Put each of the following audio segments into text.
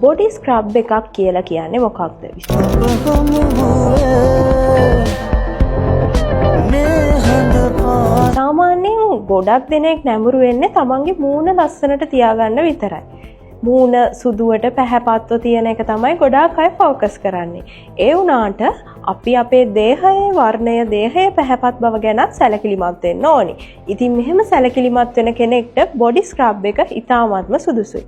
Body scrub එකක් කියලා කියන්නේ මොකක්ද? සාමාන්‍යයෙන් ගොඩක් දෙනෙක් නැඹුරු වෙන්නේ තමන්ගේ මූණ ලස්සනට තියාගන්න විතරයි. මූණ සුදුවට පැහැපත්ව තියෙන එක තමයි ගොඩාක් අය ફોකස් කරන්නේ. ඒ වුණාට අපි අපේ දේහයේ වර්ණය, දේහයේ පැහැපත් බව ගැන සැලකිලිමත් වෙන්න ඕනි. ඉතින් මෙහෙම සැලකිලිමත් වෙන කෙනෙක්ට බොඩි ස්ක්‍රබ් එක ඉතාමත්ම සුදුසුයි.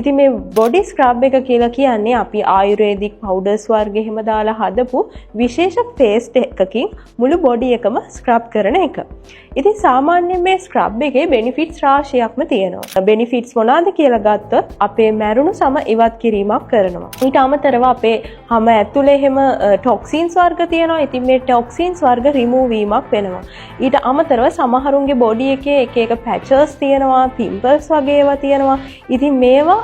ඉතින් මේ බොඩි ස්ක්‍රබ් එක කියලා කියන්නේ අපි ආයුර්වේදික් පවුඩර්ස් වර්ග එහෙම දාලා හදපු විශේෂ පේස්ට් එකකින් මුළු බොඩි එකම ස්ක්‍රබ් කරන එක. ඉතින් සාමාන්‍යයෙන් මේ ස්ක්‍රබ් එකේ බෙනිෆිට්ස් රාශියක්ම තියෙනවා. බෙනිෆිට්ස් මොනවාද කියලා ගත්තොත් අපේ මැරුණු සම ඉවත් කිරීමක් කරනවා. ඊට අමතරව අපේ හැම ඇතුලේ එහෙම ටොක්සින්ස් වර්ග තියෙනවා. ඉතින් මේ ටොක්සින්ස් වර්ග රිමූව් වීමක් වෙනවා. ඊට අමතරව සමහරුන්ගේ බොඩි එකේ එක එක පැචස් තියෙනවා, පිම්පල්ස් වගේ ඒවා තියෙනවා. ඉතින් මේවා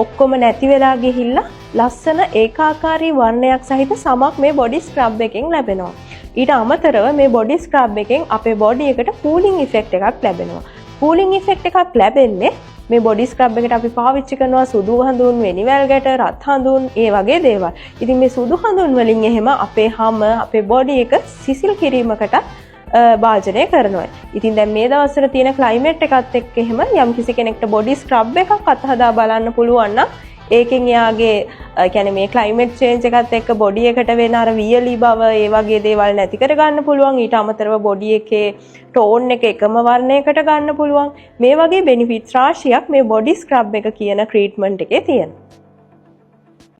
ඔක්කොම නැති වෙලා ගිහිල්ලා ලස්සන ඒකාකාරී වර්ණයක් සහිත සමක් මේ බොඩි ස්ක්‍රබ් එකෙන් ලැබෙනවා. ඊට අමතරව මේ බොඩි ස්ක්‍රබ් එකෙන් අපේ බොඩි එකට කූලින් ඉෆෙක්ට් එකක් ලැබෙනවා. කූලින් ඉෆෙක්ට් එකක් ලැබෙන්නේ මේ බොඩි ස්ක්‍රබ් එකට අපි පාවිච්චි කරනවා සුදු හඳුන්, වෙනිවැල් ගැට, රත් හඳුන්, ඒ වගේ දේවල්. ඉතින් මේ සුදු හඳුන් වලින් එහෙම අපේ හැම අපේ බොඩි එක සිසිල් කිරීමකට භාජනය කරනවා. ඉතින් දැන් මේ දවස්වල තියෙන ක්ලයිමේට් එකත් එක්ක එහෙම යම්කිසි කෙනෙක්ට බොඩි ස්ක්‍රබ් එකක් අතහදා බලන්න පුළුවන් නම් ඒකෙන් යාගේ කියන්නේ මේ ක්ලයිමේට් චේන්ජ් එකත් එක්ක බොඩි එකට වෙන අර වියලි බව ඒ වගේ දේවල් නැති කර ගන්න පුළුවන්. ඊට අමතරව බොඩි එකේ ටෝන් එක එකම වර්ණයකට ගන්න පුළුවන්. මේ වගේ බෙනිෆිට්ස් රාශියක් මේ බොඩි ස්ක්‍රබ් එක කියන ට්‍රීට්මන්ට් එකේ තියෙනවා.